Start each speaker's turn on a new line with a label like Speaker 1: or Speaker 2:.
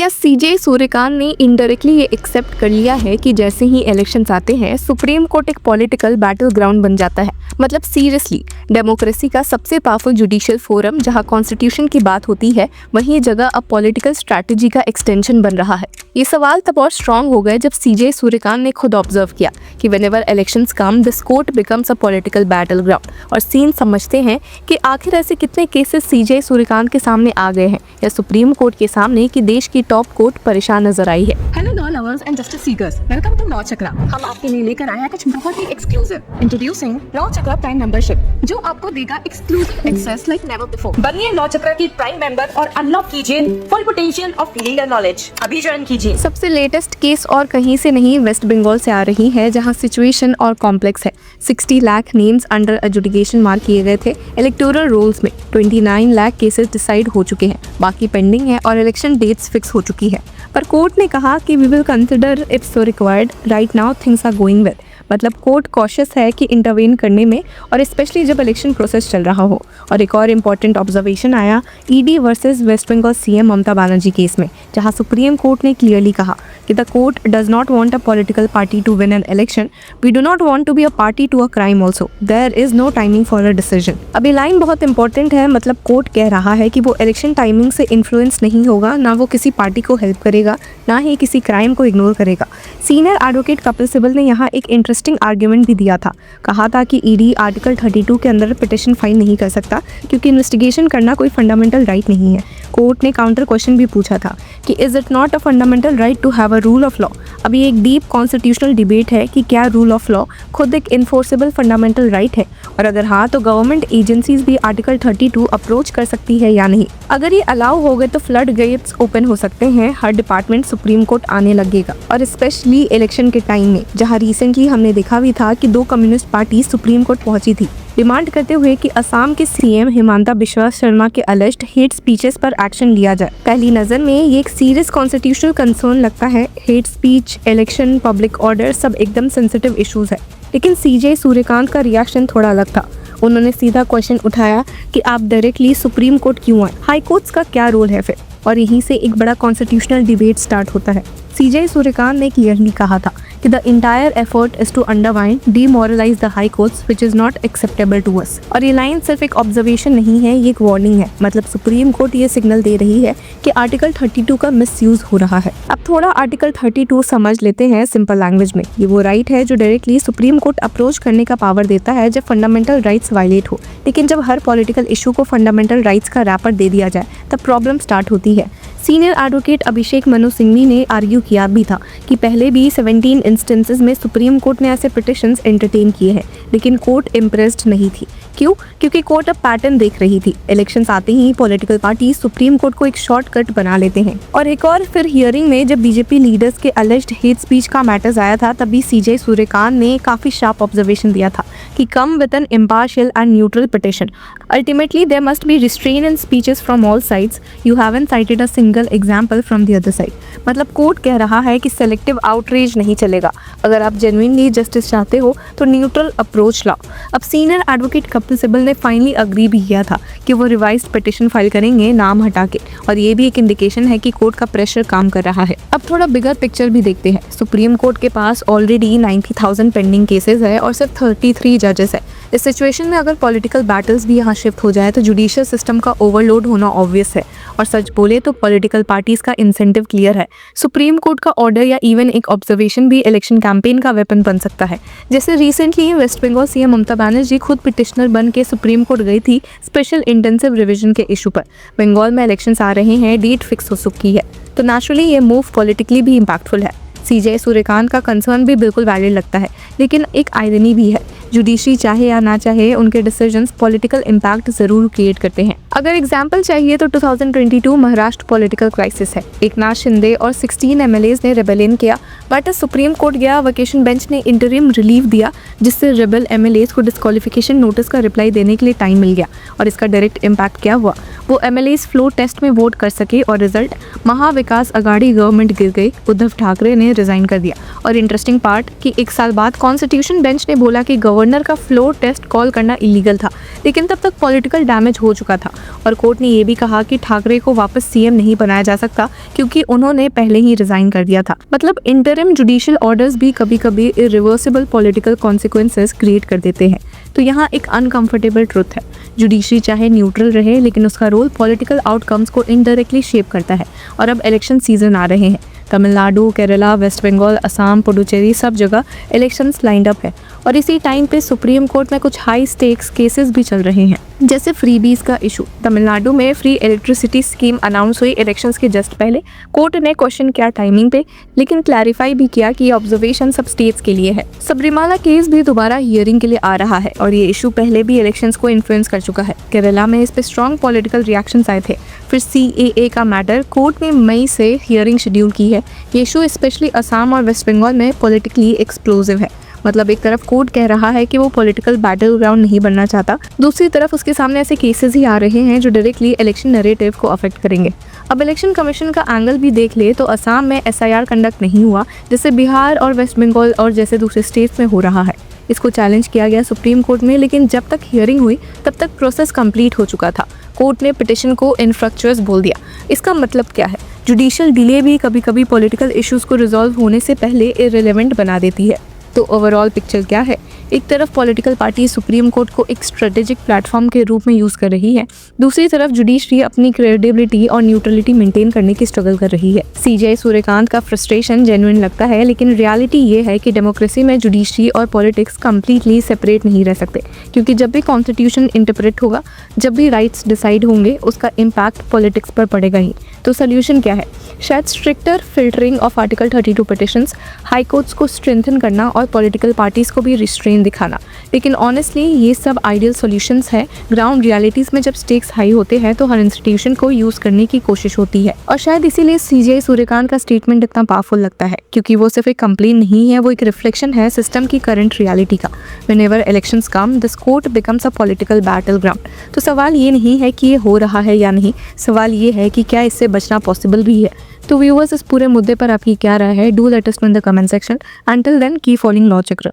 Speaker 1: Yes, सीजे सूर्यकांत ने indirectly ये accept कर लिया है कि जैसे ही इलेक्शंस आते हैं सुप्रीम कोर्ट एक पॉलिटिकल बैटल ग्राउंड बन जाता है। मतलब सीरियसली, डेमोक्रेसी का सबसे पावरफुल जुडिशियल फोरम जहां कॉन्स्टिट्यूशन की बात होती है, वहीं ये जगह अब पॉलिटिकल स्ट्रैटेजी का एक्सटेंशन बन रहा है। ये सवाल तब और स्ट्रॉन्ग हो गए जब सीजे सूर्यकांत ने खुद ऑब्जर्व किया कि whenever elections come this court becomes a political battle ground. और सीन समझते हैं कि आखिर ऐसे कितने केसेस सीजे सूर्यकांत के सामने आ गए हैं या सुप्रीम कोर्ट के सामने कि देश की टॉप कोर्ट परेशान नजर आई है।
Speaker 2: Hello law lovers and justice seekers, welcome to law Chakra. हम आपके लिए लेकर आए हैं कुछ बहुत ही exclusive. Introducing law Chakra prime membership, जो आपको देगा exclusive access like never before. बनिए लॉ चक्रा की प्राइम मेंबर और अनलॉक कीजिए full potential of legal knowledge. अभी ज्वाइन कीजिए।
Speaker 1: सबसे लेटेस्ट केस और कहीं से नहीं वेस्ट बंगाल से आ रही है, जहां सिचुएशन और कॉम्प्लेक्स है। 60 lakh names under adjudication mark किए गए थे। इलेक्टोरल रोल्स में 29 लाख केसेस डिसाइड हो चुके हैं, बाकी पेंडिंग है और इलेक्शन डेट्स फिक्स हो चुकी है। पर कोर्ट ने कहा कि we will consider if so required, right now things are going well. मतलब कोर्ट कॉशियस है कि इंटरवेन करने में, और स्पेशली जब इलेक्शन प्रोसेस चल रहा हो। और एक और इम्पॉर्टेंट ऑब्जर्वेशन आया ED versus West Bengal CM Mamata Banerjee case में, जहां सुप्रीम कोर्ट ने क्लियरली कहा कि the court does not want a political party to win an election, we do not want to be a party to a crime also, there is no timing for a decision. अब ये line बहुत important है। मतलब court कह रहा है कि वो इलेक्शन टाइमिंग से इन्फ्लुएंस नहीं होगा, ना वो किसी पार्टी को हेल्प करेगा, ना ही किसी क्राइम को इग्नोर करेगा। सीनियर एडवोकेट कपिल सिब्बल ने यहाँ एक इंटरेस्टिंग आर्ग्यूमेंट भी दिया था। कहा था कि ईडी आर्टिकल 32 के अंदर पिटिशन फाइल नहीं कर सकता क्योंकि इन्वेस्टिगेशन करना कोई फंडामेंटल राइट नहीं है। कोर्ट ने काउंटर क्वेश्चन भी पूछा था कि is it not a fundamental right to have a rule of law. अभी एक डीप कॉन्स्टिट्यूशनल डिबेट है कि क्या रूल ऑफ लॉ खुद एक इन्फोर्सेबल फंडामेंटल राइट है, और अगर हाँ तो गवर्नमेंट एजेंसीज भी आर्टिकल 32 अप्रोच कर सकती है या नहीं। अगर ये अलाउ हो गए तो फ्लड गेट्स ओपन हो सकते हैं, हर डिपार्टमेंट सुप्रीम कोर्ट आने लगेगा। और स्पेशली इलेक्शन के टाइम में, जहाँ रिसेंटली हमने देखा भी था कि 2 कम्युनिस्ट पार्टी सुप्रीम कोर्ट पहुंची थी डिमांड करते हुए कि असम के सीएम हिमंता बिस्वा शर्मा के अलेज्ड हेट स्पीचेस पर एक्शन लिया जाए। पहली नजर में ये एक सीरियस कॉन्स्टिट्यूशनल कंसर्न लगता है। Hate speech, election, public order सब एकदम सेंसिटिव इश्यूज है। लेकिन सीजे सूर्यकांत का रिएक्शन थोड़ा अलग था। उन्होंने सीधा क्वेश्चन उठाया कि आप डायरेक्टली सुप्रीम कोर्ट क्यों आए, हाई कोर्ट्स का क्या रोल है फिर। और यहीं से एक बड़ा कॉन्स्टिट्यूशनल डिबेट स्टार्ट होता है। सीजे सूर्यकांत ने क्लियरली कहा था कि the entire effort is to undermine, demoralise the high courts which is not acceptable to us. और ये लाइन सिर्फ एक ऑब्जर्वेशन नहीं है, ये एक वार्निंग है। मतलब सुप्रीम कोर्ट ये सिग्नल दे रही है कि आर्टिकल 32 का मिसयूज हो रहा है। अब थोड़ा आर्टिकल 32 समझ लेते हैं सिंपल लैंग्वेज में। ये वो राइट है जो डायरेक्टली सुप्रीम कोर्ट अप्रोच करने का पावर देता है जब फंडामेंटल राइट्स वायलेट हो। लेकिन जब हर पॉलिटिकल इशू को फंडामेंटल राइट्स का रैपर दे दिया जाए तब प्रॉब्लम स्टार्ट होती है। सीनियर एडवोकेट अभिषेक मनु सिंघवी ने आर्ग्यू किया भी था कि पहले भी 17 इंस्टेंसेस में सुप्रीम कोर्ट ने ऐसे पिटिशंस एंटरटेन किए हैं, लेकिन कोर्ट इम्प्रेस्ड नहीं थी। क्यों? क्योंकि कोर्ट अब पैटर्न देख रही थी। इलेक्शंस आते ही पॉलिटिकल पार्टी सुप्रीम कोर्ट को एक शॉर्टकट बना लेते हैं। और एक और फिर हियरिंग में जब बीजेपी लीडर्स के अलेज्ड हेट स्पीच का मैटर्स आया था, तभी सीजे सूर्यकांत ने काफी शार्प ऑब्जर्वेशन दिया था कि come with an impartial and neutral petition. Ultimately there must be restraint in speeches from all sides, you haven't cited a single example from the other side. मतलब कोर्ट कह रहा है कि सेलेक्टिव आउटरीच नहीं चलेगा। अगर आप जेन्युइनली जस्टिस चाहते हो तो न्यूट्रल अप्रोच लाओ। अब सीनियर एडवोकेट कपिल सिब्बल ने फाइनली अग्री भी किया था कि वो रिवाइज्ड पिटिशन फाइल करेंगे नाम हटा के, और ये भी एक इंडिकेशन है कि कोर्ट का प्रेशर काम कर रहा है। अब थोड़ा बिगर पिक्चर भी देखते हैं। सुप्रीम कोर्ट के पास ऑलरेडी 90,000 पेंडिंग केसेस है और सिर्फ 33 जजेस है। इस सिचुएशन में अगर पॉलिटिकल बैटल्स भी यहाँ शिफ्ट हो जाए तो जुडिशियल सिस्टम का ओवरलोड होना ऑब्वियस है। और सच बोले तो पॉलिटिकल पार्टीज का इंसेंटिव क्लियर है। सुप्रीम कोर्ट का ऑर्डर या इवन एक ऑब्जर्वेशन भी इलेक्शन कैंपेन का वेपन बन सकता है। जैसे recently waste Bengal CM Mamata Banerjee खुद पिटिशनर बन के सुप्रीम कोर्ट गई थी स्पेशल इंटेंसिव रिवीजन के इशू पर। बंगाल में इलेक्शंस आ रहे हैं, डेट फिक्स हो चुकी है, तो नेचुरली ये मूव पॉलिटिकली भी इम्पैक्टफुल है। सीजे सूर्यकांत का कंसर्न भी बिल्कुल वैलिड लगता है, लेकिन एक आयरनी भी है। जुडिशरी चाहे या ना चाहे, उनके डिसीजंस पॉलिटिकल इम्पैक्ट जरूर क्रिएट करते हैं। अगर एग्जांपल चाहिए तो 2022 महाराष्ट्र पॉलिटिकल क्राइसिस है। एकनाथ शिंदे और 16 एमएलएज ने रेबेलियन किया, बट सुप्रीम कोर्ट गया, वेकेशन बेंच ने इंटरिम रिलीफ दिया, जिससे रेबल एमएलएज को डिस्क्वालिफिकेशन नोटिस का रिप्लाई देने के लिए टाइम मिल गया। और इसका डायरेक्ट इम्पैक्ट क्या हुआ? वो एमएलएज फ्लोर टेस्ट में वोट कर सके और रिजल्ट, महाविकास अघाड़ी गवर्नमेंट गिर गई, उद्धव ठाकरे ने रिजाइन कर दिया। और इंटरेस्टिंग पार्ट कि 1 साल बाद कॉन्स्टिट्यूशन बेंच ने बोला कि गवर्नर का फ्लोर टेस्ट कॉल करना इलीगल था, लेकिन तब तक पॉलिटिकल डैमेज हो चुका था। और कोर्ट ने ये भी कहा कि ठाकरे को वापस सीएम नहीं बनाया जा सकता क्योंकि उन्होंने पहले ही रिजाइन कर दिया था। मतलब इंटरिम जुडिशियल ऑर्डर्स भी कभी कभी इरिवर्सिबल पॉलिटिकल कॉन्सिक्वेंसेस क्रिएट कर देते हैं। तो यहाँ एक अनकंफर्टेबल ट्रुथ है, जुडिशरी चाहे न्यूट्रल रहे लेकिन उसका रोल पॉलिटिकल आउटकम्स को इनडायरेक्टली शेप करता है। और अब इलेक्शन सीजन आ रहे हैं, तमिलनाडु, केरला, वेस्ट बंगाल, असम, पुडुचेरी सब जगह इलेक्शंस लाइंड अप है और इसी टाइम पे सुप्रीम कोर्ट में कुछ हाई स्टेक्स केसेस भी चल रहे हैं, जैसे फ्रीबीज का इशू। तमिलनाडु में फ्री इलेक्ट्रिसिटी स्कीम अनाउंस हुई इलेक्शंस के जस्ट पहले। कोर्ट ने क्वेश्चन किया टाइमिंग पे, लेकिन क्लैरिफाई भी किया कि ये ऑब्जर्वेशन सब स्टेट्स के लिए है। सबरीमाला केस भी दोबारा हियरिंग के लिए आ रहा है और ये इशू पहले भी इलेक्शंस को इन्फ्लुएंस कर चुका है। केरला में इस पे स्ट्रॉन्ग पॉलिटिकल रिएक्शंस आए थे। फिर CAA का मैटर कोर्ट ने मई से हियरिंग शेड्यूल की है। ये इशू स्पेशली असम और वेस्ट बंगाल में पॉलिटिकली एक्सप्लोजिव है। मतलब एक तरफ कोर्ट कह रहा है कि वो पॉलिटिकल बैटल ग्राउंड नहीं बनना चाहता, दूसरी तरफ उसके सामने ऐसे केसेस ही आ रहे हैं जो डायरेक्टली इलेक्शन नैरेटिव को अफेक्ट करेंगे। अब इलेक्शन कमीशन का एंगल भी देख ले तो असम में SIR कंडक्ट नहीं हुआ, जैसे बिहार और वेस्ट बंगाल और जैसे दूसरे स्टेट्स में हो रहा है। इसको चैलेंज किया गया सुप्रीम कोर्ट में, लेकिन जब तक हियरिंग हुई तब तक प्रोसेस कंप्लीट हो चुका था। कोर्ट ने पिटिशन को इनफ्रक्चुअस बोल दिया। इसका मतलब क्या है? जुडिशियल डिले भी कभी कभी पॉलिटिकल इश्यूज को रिजॉल्व होने से पहले इररिलेवेंट बना देती है। तो ओवरऑल पिक्चर क्या है? एक तरफ पॉलिटिकल पार्टी सुप्रीम कोर्ट को एक स्ट्रेटेजिक प्लेटफॉर्म के रूप में यूज़ कर रही है, दूसरी तरफ जुडिशरी अपनी क्रेडिबिलिटी और न्यूट्रलिटी मेंटेन करने की स्ट्रगल कर रही है। CJ सूर्यकांत का फ्रस्ट्रेशन जेन्युइन लगता है, लेकिन रियलिटी ये है कि डेमोक्रेसी में जुडिशरी और पॉलिटिक्स कंप्लीटली सेपरेट नहीं रह सकते, क्योंकि जब भी कॉन्स्टिट्यूशन इंटरप्रेट होगा, जब भी राइट्स डिसाइड होंगे, उसका इम्पैक्ट पॉलिटिक्स पर पड़ेगा ही। तो सोल्यूशन क्या है? शायद stricter filtering of article 32 petitions, high courts को स्ट्रेंथन करना और पॉलिटिकल पार्टीज को भी रिस्ट्रेन दिखाना। लेकिन ऑनेस्टली ये सब आइडियल सॉल्यूशंस है। ग्राउंड रियलिटीज़ में जब स्टेक्स हाई होते हैं तो हर इंस्टीट्यूशन को यूज़ करने की कोशिश होती है, और शायद इसीलिए CJ सूर्यकांत का स्टेटमेंट इतना पावरफुल लगता है, क्योंकि वो सिर्फ एक कंप्लेन नहीं है, वो एक रिफ्लेक्शन है सिस्टम की करंट रियलिटी का। Whenever elections come, this court becomes a political battle ground. तो सवाल ये नहीं है कि ये हो रहा है या नहीं, सवाल ये है कि क्या इससे बचना पॉसिबल भी है। तो व्यूअर्स, इस पूरे मुद्दे पर आपकी क्या राय है? Do let us know in the comment section. Until then keep following law चक्र।